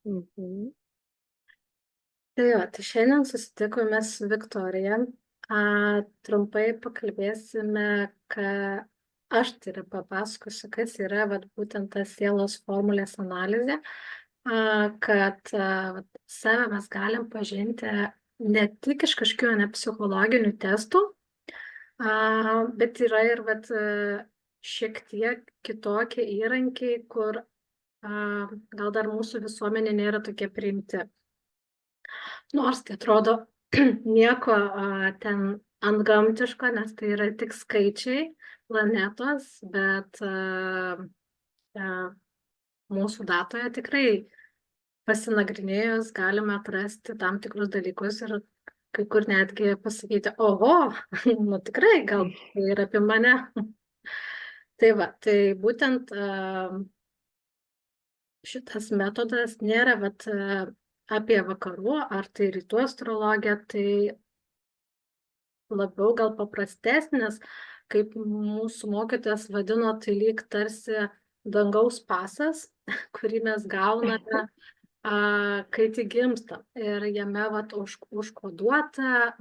Mhm. Tai šiandien susitikome su Viktorija. Trumpai pakalbėsime, aš tai yra papasakosiu, kas yra būtent ta sielos formulės analizė, kad save mes galim pažinti ne tik iš kažkokių psichologinių testų, bet yra ir šiek tiek kitokie įrankiai, kur gal dar mūsų visuomenė nėra tokie priimti. Nors tai atrodo nieko ten antgamtiško, nes tai yra tik skaičiai planetos, bet mūsų datoje tikrai pasinagrinėjus galime atrasti tam tikrus dalykus ir kai kur netgi pasakyti, oho, nu tikrai, gal tai yra apie mane. Tai būtent šitas metodas nėra apie vakarų ar tai rytų astrologiją, tai labiau gal paprastesnis, kaip mūsų mokytojas vadino, tai lyg tarsi dangaus pasas, kurį mes gauname, kai tik gimstam. Ir jame užkoduota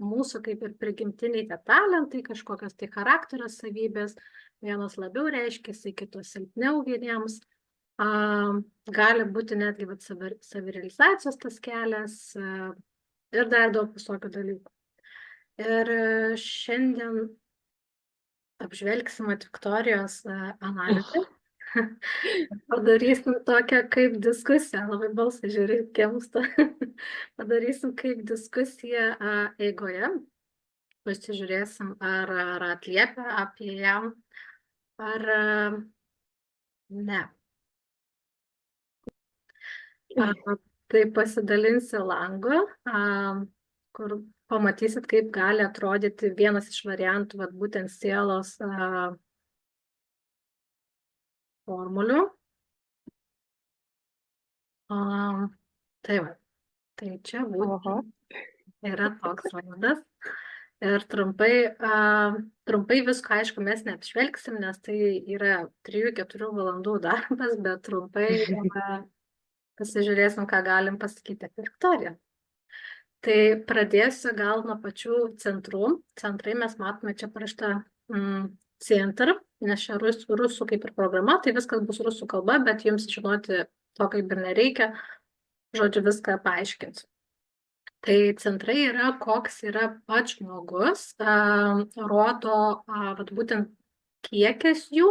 mūsų kaip ir prigimtiniai tie talentai, kažkokios tai charakterio savybės, vienos labiau reiškiasi, kitos silpniau vieniems. Gali būti netgi savirealizacijos tas kelias ir dar daug visokių dalykų. Ir šiandien apžvelgsim Viktorijos analizę. Padarysim tokią kaip diskusiją, labai balsą žiūri, kemsta. Padarysim kaip diskusiją eigoje. Pasižiūrėsim, ar atliepia apie ją, ar ne. Tai pasidalinsiu langu, kur pamatysit, kaip gali atrodyti vienas iš variantų, būtent sielos formulių. Tai čia būtent yra toks vaizdas. Ir trumpai visko, aišku, mes neapžvelgsim, nes tai yra 3-4 valandų darbas, bet trumpai pasižiūrėsim, ką galim pasakyti apie Viktoriją. Tai pradėsiu gal nuo pačių centrų. Centrai mes matome čia paraštą center, nes čia rusų kaip ir programa, tai viskas bus rusų kalba, bet jums žinoti to kaip ir nereikia. Žodžiu, viską paaiškinsiu. Tai centrai yra, koks yra pats žmogus, rodo būtent kiekis jų,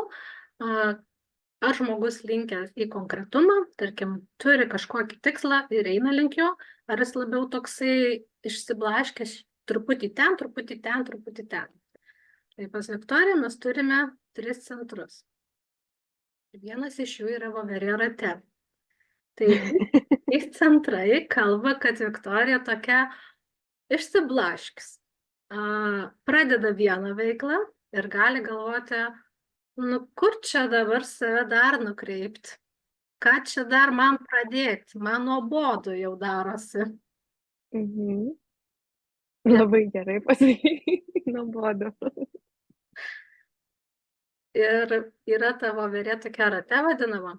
ar žmogus linkęs į konkretumą, tarkim, turi kažkokį tikslą ir eina link jo, ar jis labiau toksai išsiblaškęs truputį ten, truputį ten, truputį ten. Tai pas Viktoriją mes turime 3 centrus. Vienas iš jų yra voverė rate. Tai centrai kalba, kad Viktorija tokia išsiblaškis. Pradeda vieną veiklą ir gali galvoti, kur čia dabar save dar nukreipti? Ką čia dar man pradėti? Man nuobodu jau darosi. Labai gerai pasakyti, nuobodu. Ir yra ta voverė tokia rate vadinama.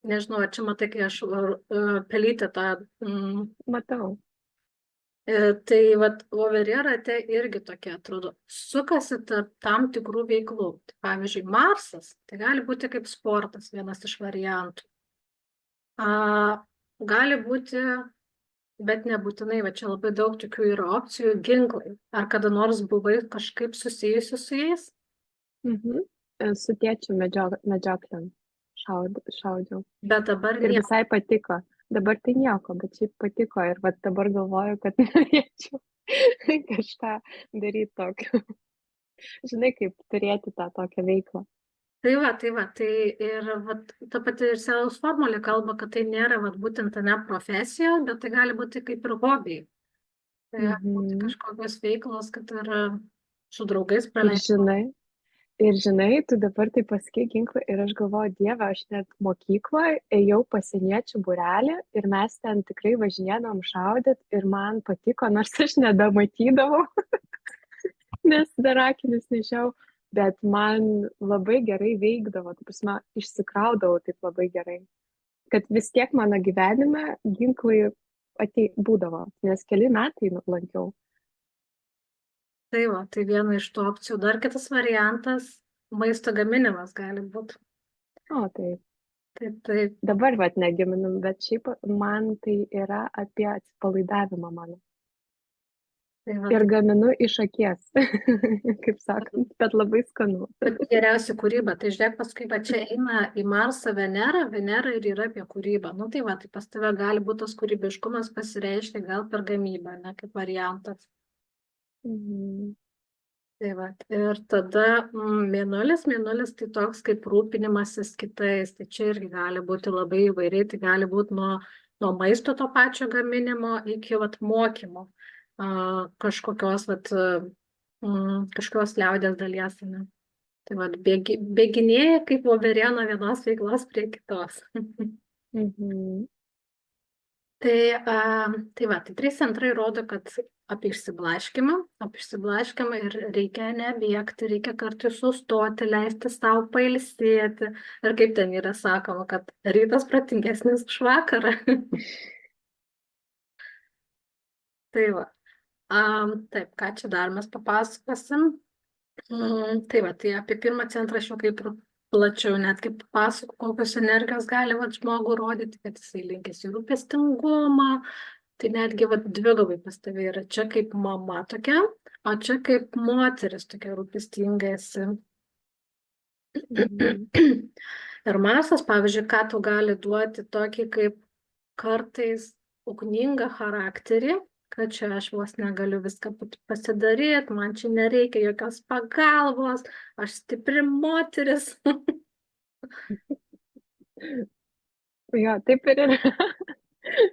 Nežinau, ar čia matai, kai aš pelytę tą... Matau. Tai voverė rate irgi tokia, atrodo, sukasi tam tikrų veiklų. Tai, pavyzdžiui, Marsas, tai gali būti kaip sportas, vienas iš variantų. Gali būti, bet nebūtinai, čia labai daug tokių yra opcijų, ginklai. Ar kada nors buvai kažkaip susijusi su jais? Su tėčiu medžioklėm šaudžiau. Bet dabar ir visai patiko. Dabar tai nieko, bet šiaip patiko ir dabar galvoju, kad norėčiau kažką daryti tokio. Žinai, kaip turėti tą tokią veiklą. Tai ir ta pati ir sielos formulė kalba, kad tai nėra būtent ne profesija, bet tai gali būti kaip ir hobiai. Tai gali būti kažkokios veiklos, kad ir su draugais praleisti. Ir žinai, tu dabar tai pasakai ginklą ir aš galvoju, Dieve, aš net mokykloje ėjau pasieniečių būrelį ir mes ten tikrai važinėdavom šaudyt ir man patiko, nors aš nedamatydavau, nes dar akinius nešiau, bet man labai gerai veikdavo, taip prasme, išsikraudavau taip labai gerai. kad vis tiek mano gyvenime ginklai būdavo, nes keli metai lankiau. Tai va, tai viena iš tų opcijų. Dar kitas variantas - maisto gaminimas gali būti. O, tai Taip. dabar vat negiminam, bet šiaip man tai yra apie atsipalaidavimą mano. Tai va, Ir gaminu iš akies, kaip sakant, bet labai skanu. geriausia kūryba. Tai žiūrėk, paskui va čia eina į Marsą Venerą, Venera ir yra apie kūrybą. Nu tai va, tai pas tave gali būti tas kūrybiškumas pasireiškia gal per gamybą, ne kaip variantas. Mhm. Tai va, ir tada mėnulis tai toks kaip rūpinimasis kitais. Tai čia irgi gali būti labai įvairiai, tai gali būti nuo maisto to pačio gaminimo iki vat mokymo. Kažkokios liaudės dalies. Ne? Tai vat bėginėja kaip voverė nuo vienos veiklos prie kitos. Mhm. Tai va, tai 3 centrai rodo, kad apie išsiblaškimą ir reikia nebėgti, reikia kartu sustoti, leisti savo pailsėti. Ir kaip ten yra sakoma, kad rytas protingesnis už vakarą. Tai va. Taip, ką čia dar mes papasakosim? Tai va, tai apie pirmą centrą aš jau kaip plačiau netgi papasakau, kokios energijos gali žmogų rodyti, kad jisai linkęs į rūpestingumą. Tai netgi dvigubai pas tave yra čia kaip mama tokia, o čia kaip moteris tokia rūpestinga esi. Ir Marsas, pavyzdžiui, ką tu gali duoti tokį kaip kartais ugningą charakterį, kad čia aš vos negaliu viską pasidaryti, man čia nereikia jokios pagalbos, aš stipri moteris. Jo, taip ir yra.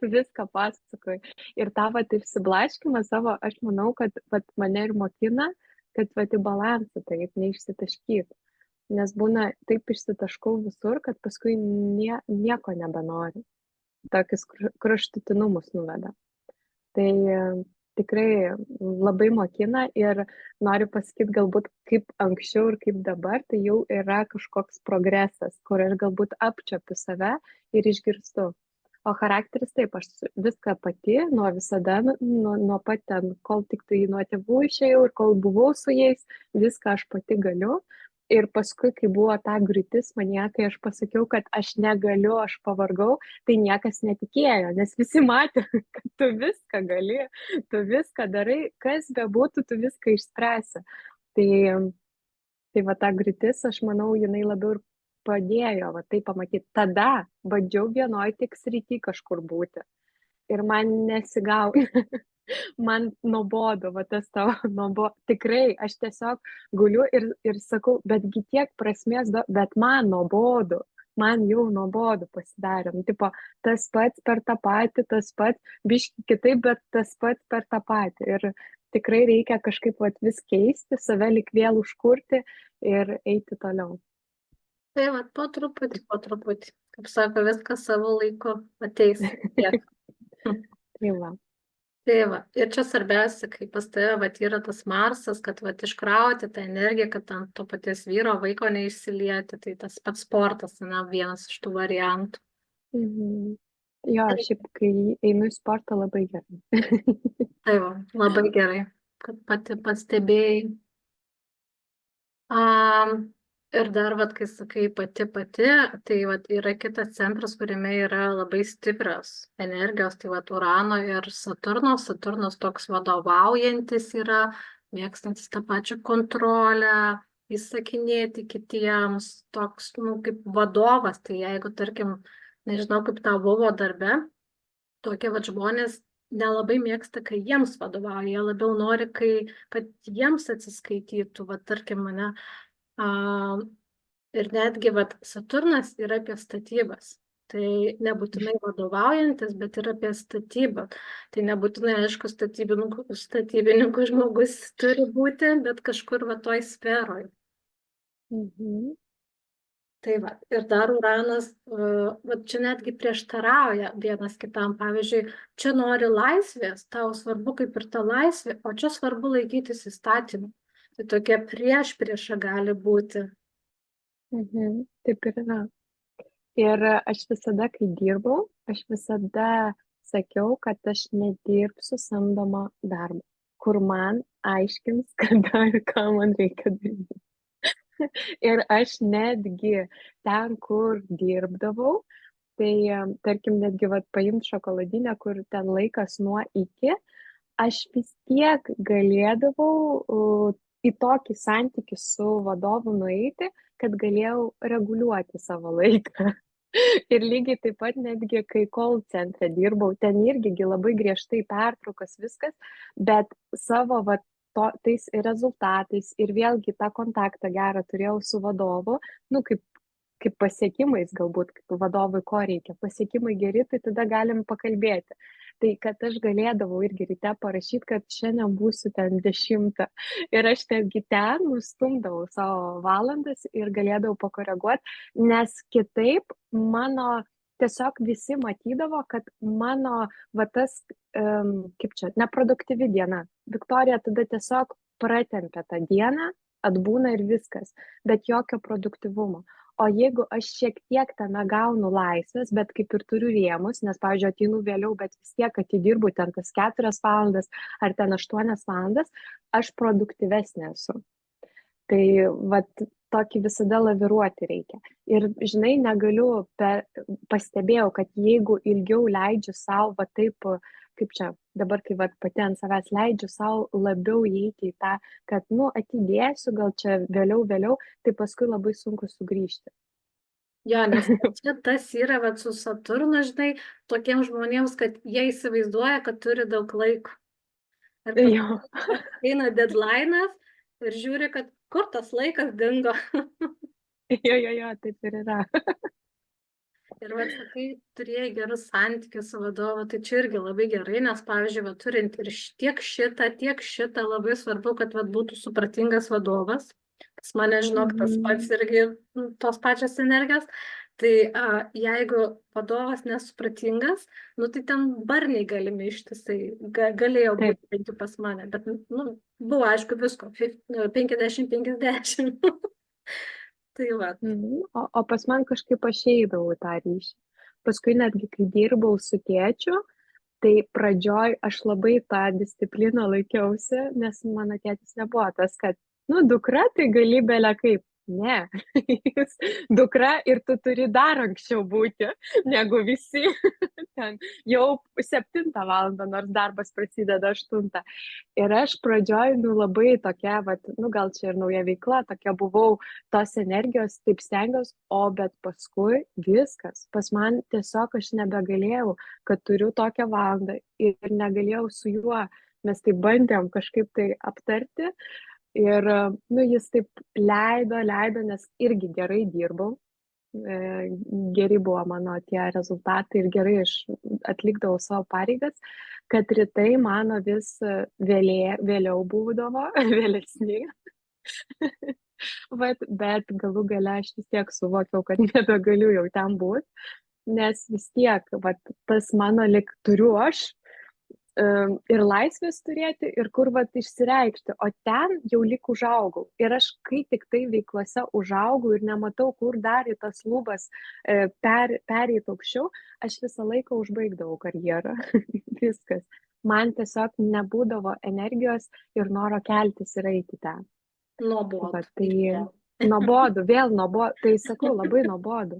Viską pasakoju. Ir tą išsiblaškimą savo, aš manau, kad mane ir mokina, kad į balansą taip neišsitaškyt. Nes būna taip išsitaškau visur, kad paskui nieko nebenori. Tokius kraštutinumus nuveda. Tai tikrai labai mokina ir noriu pasakyti, galbūt kaip anksčiau ir kaip dabar, tai jau yra kažkoks progresas, kur aš galbūt apčiapiu save ir išgirstu. O charakteris taip, aš viską pati, nuo visada, nuo pat ten, kol tik tai nuo tėvų išėjau ir kol buvau su jais, viską aš pati galiu. Ir paskui, kai buvo ta griūtis manyje, kai aš pasakiau, kad aš negaliu, aš pavargau, tai niekas netikėjo, nes visi matė, kad tu viską gali, tu viską darai, kas bebūtų, tu viską išspręsi. Tai ta griūtis, aš manau, jinai labiau ir padėjo tai pamatyti. Tada bandžiau vienoj tik srity kažkur būti. Ir man nesigauna. Man nuobodu, tas tavo nuobodu. Tikrai, aš tiesiog guliu ir sakau, betgi tiek prasmės, bet man nuobodu. Man jau nuobodu pasidarė. Tipo, tas pats per tą patį, tas pats, biški kitaip, bet tas pats per tą patį. Ir tikrai reikia kažkaip vis keisti, save lyg vėl užkurti ir eiti toliau. Tai po truputį. Kaip sako, viskas savo laiku ateis. Tai va, ir čia svarbiausia, kai pas tave yra tas Marsas, kad iškrauti tą energiją, kad ant to paties vyro, vaiko neišsilieti, tai tas pats sportas, vienas iš tų variantų. Jo, šiaip, kai einu į sportą, labai gerai. Tai va, labai gerai, kad pati pastebėjai. Ir dar, kai sakai pati, tai yra kitas centras, kuriame yra labai stiprios energijos, tai Urano ir Saturno. Saturnas toks vadovaujantis yra, mėgstantis tą pačią kontrolę, įsakinėti kitiems, toks, kaip vadovas. Tai jeigu, tarkim, nežinau, kaip tau buvo darbe, tokie žmonės nelabai mėgsta, kai jiems vadovauja, jie labiau nori, kad jiems atsiskaitytų, tarkim, mane. Ir netgi Saturnas yra apie statybas. Tai nebūtinai vadovaujantis, bet ir apie statybą. Tai nebūtinai, aišku, statybininkų žmogus turi būti, bet kažkur toj sferoj. Tai ir dar Uranas, čia netgi prieštarauja vienas kitam. Pavyzdžiui, čia nori laisvės, tau svarbu kaip ir ta laisvė, o čia svarbu laikytis įstatymų. Tai tokia priešprieša gali būti. Taip ir yra. Ir aš visada, kai dirbau, aš visada sakiau, kad aš nedirbsiu samdomą darbą, kur man aiškins, kada ir ką man reikia daryti. Ir aš netgi ten, kur dirbdavau, tai tarkim, netgi paimt šokoladinę, kur ten laikas nuo iki, aš vis tiek galėdavau į tokį santykį su vadovu nueiti, kad galėjau reguliuoti savo laiką. Ir lygiai taip pat netgi, kai call centre dirbau, ten irgi labai griežtai pertraukas viskas, bet savo tais rezultatais ir vėlgi tą kontaktą gerą turėjau su vadovu, nu kaip pasiekimais galbūt, kaip vadovui ko reikia, pasiekimai geri, tai tada galim pakalbėti. Tai kad aš galėdavau irgi ryte parašyti, kad šiandien būsiu ten 10. Ir aš netgi ten nustumdavau savo valandas ir galėdavau pakoreguoti, nes kitaip mano tiesiog visi matydavo, kad mano tas, kaip čia, neproduktyvi diena. Viktorija tada tiesiog pratempia tą dieną, atbūna ir viskas, bet jokio produktyvumo. O jeigu aš šiek tiek tame gaunu laisvės, bet kaip ir turiu rėmus, nes, pavyzdžiui, ateinu vėliau, bet vis tiek atidirbu ten tas 4 valandas ar ten 8 valandas, aš produktyvesnė esu. Tai tokį visada laviruoti reikia. Ir, žinai, pastebėjau, kad jeigu ilgiau leidžiu savo, taip, kaip čia, dabar kai pati ant savęs leidžiu savo labiau įeiti į tą, kad, atidėsiu, gal čia vėliau, tai paskui labai sunku sugrįžti. Jo, nes čia tas yra su Saturnu, žinai, tokiems žmonėms, kad jie įsivaizduoja, kad turi daug laiko. Ir eina deadline'as ir žiūri, kad kur tas laikas dingo. Jo, taip ir yra. Ir sakai, turėjai gerus santykius su vadovu, tai čia irgi labai gerai, nes, pavyzdžiui, turint ir tiek šitą, labai svarbu, kad būtų supratingas vadovas. Pas mane, žinok, tas pats irgi tos pačios energijos. Tai jeigu vadovas nesupratingas, tai ten barniai galimi ištisai, galėjo būti bent jau pas mane, bet buvo, aišku, visko, 50-50. Tai O pas man kažkaip aš eidavau tą ryšį. Paskui netgi, kai dirbau su tėčiu, tai pradžioj aš labai tą discipliną laikiausi, nes mano tėtis nebuvo tas, kad, dukra, tai gali belia kaip. Ne, jis dukra ir tu turi dar anksčiau būti, negu visi. Ten jau 7 valandą, nors darbas prasideda 8. Ir aš pradžioj, labai tokia, gal čia ir nauja veikla, tokia buvau tos energijos, taip stengiausi, bet paskui viskas. Pas man tiesiog aš nebegalėjau, kad turiu tokią valandą ir negalėjau su juo, mes tai bandėm kažkaip tai aptarti. Ir, jis taip leido, nes irgi gerai dirbau, geri buvo mano tie rezultatai ir gerai aš atlikdavau savo pareigas, kad rytai mano vis vėliau būdavo, vėlesni. Bet galų gale aš vis tiek suvokiau, kad nebegaliu jau ten būti, nes vis tiek, tas mano lik turiu aš, ir laisvės turėti, ir kur išsireikšti, o ten jau lik užaugau. Ir aš, kai tik tai veiklose užaugau ir nematau, kur dar į tas lubas pereit aukščiau, aš visą laiką užbaigdavau karjerą. Viskas. Man tiesiog nebūdavo energijos ir noro keltis ir eiti ten. Nuobodu. Nuobodu, vėl nuobodu, tai sakau, labai nuobodu.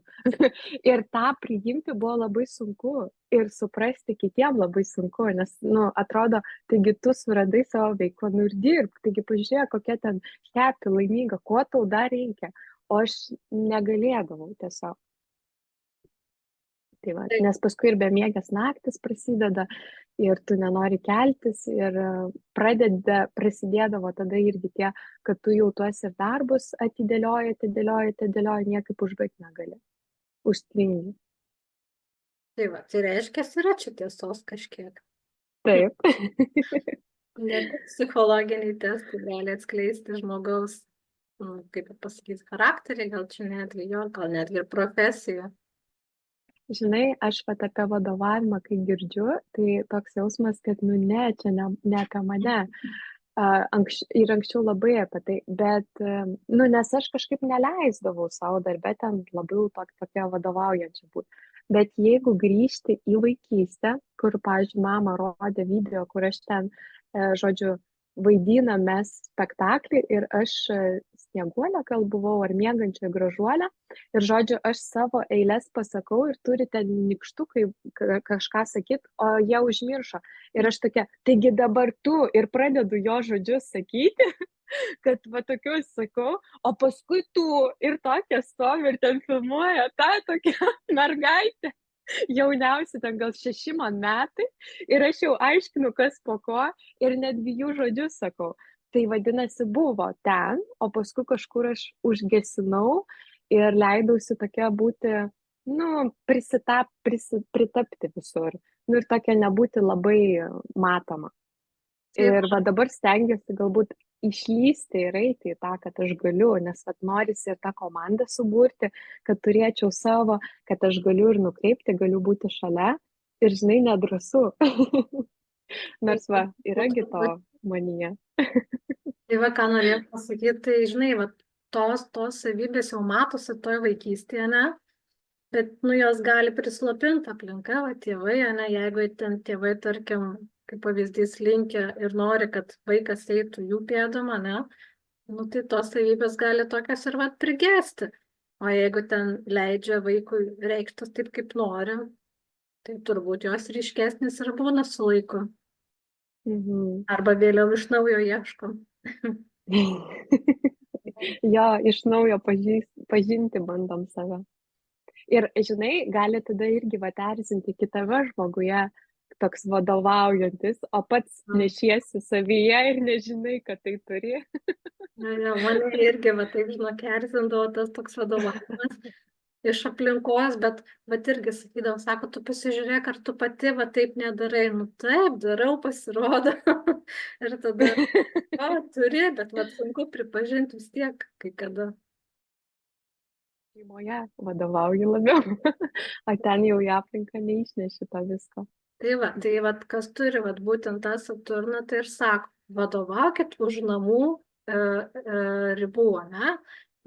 Ir tą priimti buvo labai sunku ir suprasti kitiem labai sunku, nes, atrodo, taigi tu suradai savo veiklą, ir dirbk, taigi pažiūrėk, kokia ten happy, laiminga, ko tau dar reikia, o aš negalėdavau tiesiog. Tai nes paskui ir bemiegės naktis prasideda ir tu nenori keltis ir prasidėdavo tada irgi tie, kad tu jau tuos ir darbus atidėlioji, niekaip užbaigti negali. Užstringi. Tai reiškia, yra čia tiesos kažkiek. Taip. Net psichologiniai testai gali atskleisti žmogaus, kaip pasakyti, charakterį, gal čia netgi jo, gal netgi ir profesiją. Žinai, aš apie vadovavimą, kai girdžiu, tai toks jausmas, kad, ne, čia ne apie mane. Ir anksčiau labai apie tai, bet, nu, nes aš kažkaip neleisdavau savo darbę ten labiau tokia vadovaujančia būti. Bet jeigu grįžti į vaikystę, kur, pavyzdžiui, mama rodė video, kur aš ten, žodžiu, vaidinam mes spektaklį ir aš Snieguolė gal buvau ar miegančioji gražuolė ir, žodžiu, aš savo eiles pasakau ir turi ten nykštukai kažką sakyt, o jie užmiršo. Ir aš tokia, taigi dabar tu ir pradedu jo žodžius sakyti, kad va tokius sakau, o paskui tu ir tokia stovi ir ten filmuoja tą tokią mergaitę. Jauniausi ten gal 6 man metai ir aš jau aiškinu, kas po ko ir netgi jų žodžius sakau. Tai vadinasi buvo ten, o paskui kažkur aš užgesinau ir leidausi tokia būti, nu, pritapti visur. Nu, ir tokia nebūti labai matoma. Ir va dabar stengiuosi galbūt išlysti ir eiti į tą, kad aš galiu, nes vat norisi ir tą komandą suburti, kad turėčiau savo, kad aš galiu ir nukreipti, galiu būti šalia ir, žinai, nedrąsu. Nors va, yragi to manyje. Tai va, ką norėjau pasakyti, tai žinai, va, tos savybės jau matosi toj vaikystėje, ne? Bet, nu, jos gali prislopinti aplinka, va, tėvai, ne? Jeigu ten tėvai, tarkim, kaip pavyzdys linkia ir nori, kad vaikas eitų jų pėdom, ne? Nu, tai tos savybės gali tokias ir va prigesti. O jeigu ten leidžia vaikui reikštis taip, kaip nori, tai turbūt jos ryškesnis ir būna su laiku. Arba vėliau iš naujo ieškom. Jo, iš naujo pažinti bandom save. Ir, žinai, gali tada irgi erzinti kitame žmoguje toks vadovaujantis, o pats nešiesi savyje ir nežinai, kad tai turi. Ja, mane irgi, va taip, žinok, erzindavo tas toks vadovavimas iš aplinkos, bet irgi sakydavo, sako, tu pasižiūrėk, ar tu pati va taip nedarai. Nu taip, darau, pasirodo. Ir tada, va, turi, bet va sunku pripažinti vis tiek, kai kada. Šeimoje vadovauju labiau, o ten jau į aplinką neišneši to visko. Tai va, kas turi va būtent tą Saturną, tai ir sako, vadovaukit už namų ribų, ne?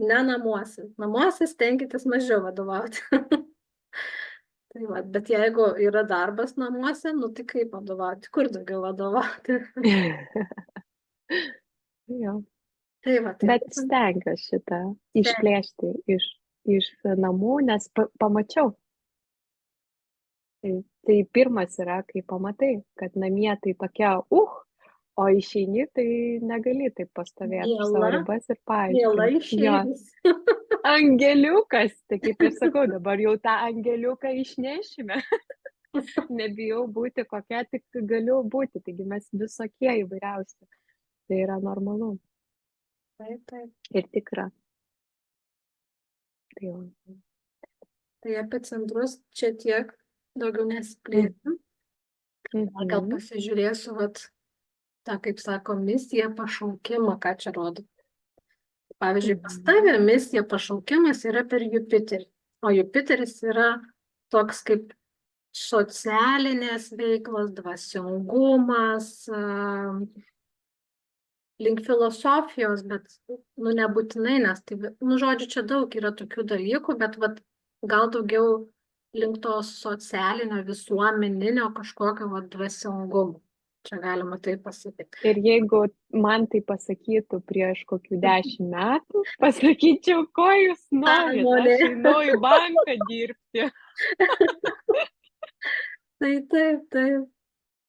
Ne namuose. Namuose stenkitės mažiau vadovauti. Tai va, bet jeigu yra darbas namuose, nu tai kaip vadovauti, kur daugiau vadovauti? Jo. Tai va, tai bet stengiuosi šitą išplėšti iš namų, nes pamačiau. Tai pirmas yra, kai pamatai, kad namie tai tokia, o išeini, tai negali taip pastovėti už savo ribas ir paaiškinti. Angeliukas, tai kaip ir sakau, dabar jau tą angeliuką išnešime. Nebijau būti kokia, tik galiu būti, taigi mes visokie įvairiausi. Tai yra normalu. Taip. Ir tikra. Tai apie centrus čia tiek. Daugiau nesiplėsim. Gal pasižiūrėsiu, vat, tą, kaip sako, misiją, pašaukimą, ką čia rodo. Pavyzdžiui, pas tavę misija, pašaukimas yra per Jupiterį. O Jupiteris yra toks kaip socialinės veiklos, dvasingumas, link filosofijos, bet, nu, nebūtinai, nes tai, nu, žodžiu, čia daug yra tokių dalykų, bet, vat, gal daugiau link to socialinio, visuomeninio kažkokio dvasingumo. Čia galima taip pasakyti. Ir jeigu man tai pasakytų prieš kokių 10 metų, pasakyčiau, ko jūs norite, aš einu į banką dirbti. Taip.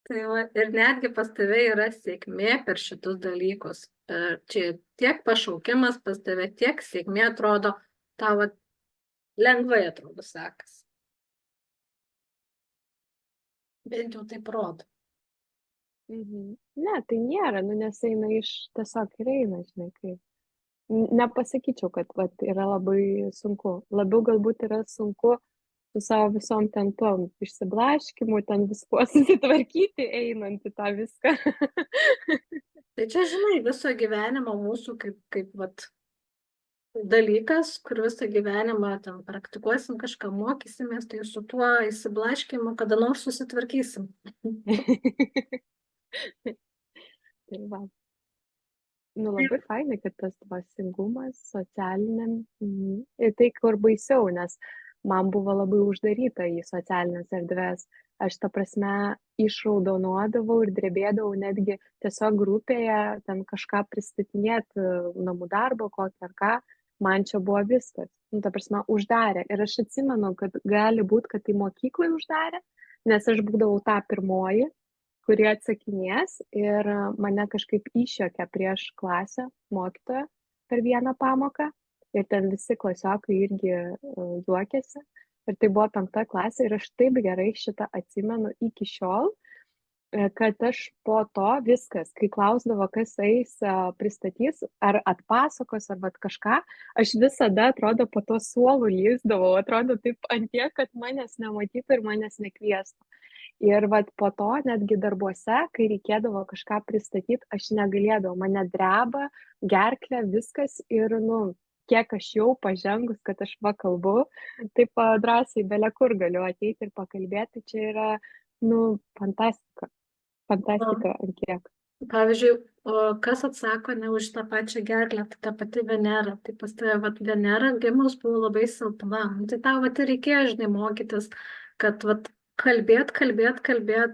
Tai va, ir netgi pas tave yra sėkmė per šitus dalykus. Čia tiek pašaukimas pas tave, tiek sėkmė atrodo, tau lengvai atrodo sekas. Bent jau taip rodo. Ne, tai nėra, nu, nes eina tiesiog ir eina, žinai, kaip. Nepasakyčiau, kad yra labai sunku. Labiau galbūt yra sunku su savo visom ten tom išsiblaškimu, ten viskuo susitvarkyti, einant į tą viską. Tai čia, žinai, viso gyvenimo mūsų kaip dalykas, kur visą gyvenimą ten praktikuosim, kažką mokysimės, tai su tuo įsiblaškimu kada nors susitvarkysim. Tai va. Nu, labai fainai, kad tas dvasingumas socialiniam. Ir tai, kur baisiau, nes man buvo labai uždaryta į socialinės erdvės. Aš ta prasme išraudonuodavau ir drebėdavau netgi tiesiog grupėje, ten kažką pristatinėti, namų darbo kokį ar ką. Man čia buvo viskas. Nu, ta prasme, uždarė. Ir aš atsimenu, kad gali būti, kad tai mokyklai uždarė, nes aš būdavau ta pirmoji, kurie atsakinės ir mane kažkaip išjuokė prieš klasę mokytoja per vieną pamoką ir ten visi klasiokai irgi juokėsi. Ir tai buvo 5 klasė ir aš taip gerai šitą atsimenu iki šiol, kad aš po to viskas, kai klausdavo, kas eis pristatys, ar atpasakos, ar vat kažką, aš visada, atrodo, po to suolų lyzdavau, atrodo taip ant tiek, kad manęs nematytų ir manęs nekviestų. Ir vat po to netgi darbuose, kai reikėdavo kažką pristatyti, aš negalėdavau, mane dreba, gerklė, viskas ir, nu, kiek aš jau pažengus, kad aš kalbu, taip drąsiai belia kur galiu ateiti ir pakalbėti, čia yra, nu, fantastika. Fantastika ant kiek. Pavyzdžiui, kas atsako ne už tą pačią gerklę, tai ta pati Venera. Tai pas tave vat, Venera gimus buvo labai silpna. Tai tau vat, ir reikėjo, žinai, mokytis, kad vat, kalbėt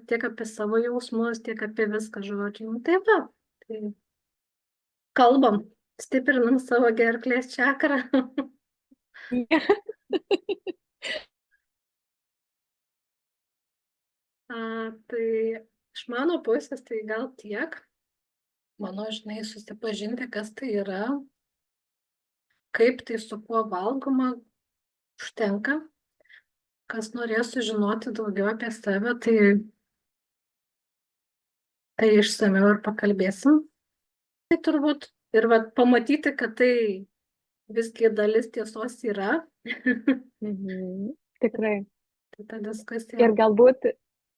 tiek apie savo jausmus, tiek apie viską žodžiu. Nu, tai va, tai kalbam, stiprinam savo gerklės čakrą. Tai iš mano pusės tai gal tiek. Mano, žinai, susipažinti, kas tai yra, kaip tai su kuo valgoma, užtenka. Kas norės sužinoti daugiau apie save, tai išsamiau ir pakalbėsim. Tai turbūt ir vat, pamatyti, kad tai visgi dalis tiesos yra. Tikrai. Tai ta diskusija.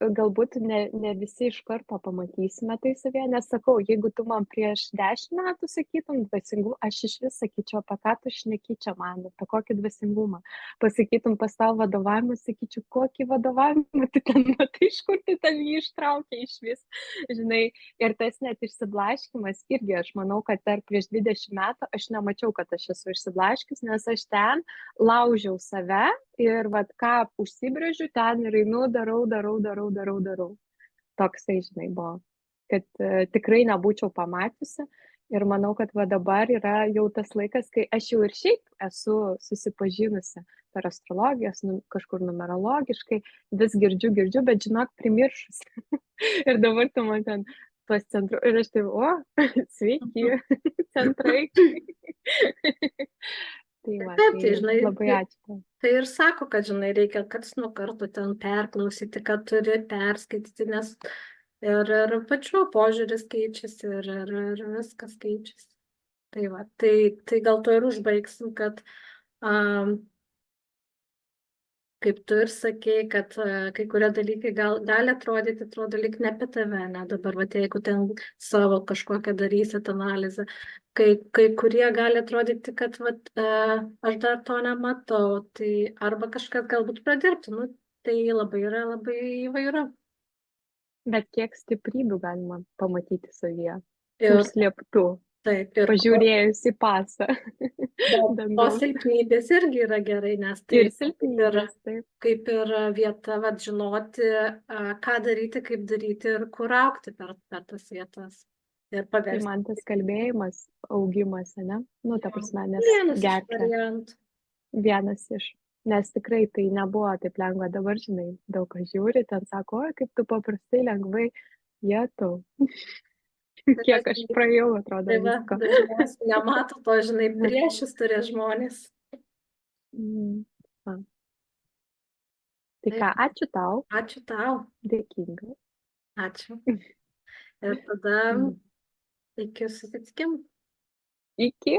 Ir galbūt ne visi iš karto pamatysime tai savyje, nes sakau, jeigu tu man prieš 10 metų sakytum dvasingumą, aš iš vis sakyčiau, apie ką tu šneki čia man, apie kokį dvasingumą. Pasakytum pas tavo vadovavimą, sakyčiau, kokį vadovavimą tu ten matai, iš kur tu ten jį ištraukė iš vis. Žinai, ir tas net išsiblaškimas irgi, aš manau, kad dar prieš 20 metų aš nemačiau, kad aš esu išsiblaškis, nes aš ten laužiau save ir vat ką užsibrėžiu, ten ir einu, darau. Toksai, žinai, buvo, kad tikrai nebūčiau pamačiusi ir manau, kad va dabar yra jau tas laikas, kai aš jau ir šiaip esu susipažinusi per astrologijos, kažkur numerologiškai, vis girdžiu, bet žinok, primiršus. Ir dabar tu man ten tuos centrus ir aš taip, sveiki, centrai. Tai va, tai žinai, labai ačiū. Tai ir sako, kad, žinai, reikia karts nuo karto ten perklausyti, kad turi perskaityti, nes ir pačiu požiūris keičiasi ir viskas keičiasi. Tai va, tai gal to ir užbaigsim, kad kaip tu ir sakei, kad kai kurie dalykai gali atrodyti, atrodo lyg ne apie tave, ne dabar, va, jeigu ten savo kažkokią darysit analizę, kai kurie gali atrodyti, kad va, aš dar to nematau, tai arba kažkas galbūt pradirbti, nu, tai labai yra labai įvairu. Bet kiek stiprybių galima pamatyti savyje, užslėptų. Taip, pažiūrėjus į pasą. O silpnybės irgi yra gerai, nes tai kaip ir vieta, vat, žinoti, ką daryti, kaip daryti ir kur augti per tas vietas. Ir paversti. Tai man tas kalbėjimas, augimas, ne? Nu, ta prasme, nes gerklė. Vienas iš. Nes tikrai tai nebuvo taip lengva. Dabar, žinai, daug kas žiūri, ten sako, oi, kaip tu paprastai lengvai, tau. Kiek aš praėjau, atrodo. Tai va, dažniausiai nemato to, žinai, priešis turė žmonės. Tai ką, ačiū tau. Ačiū tau. Dėkinga. Ačiū. Ir tada iki susitikimų. Iki.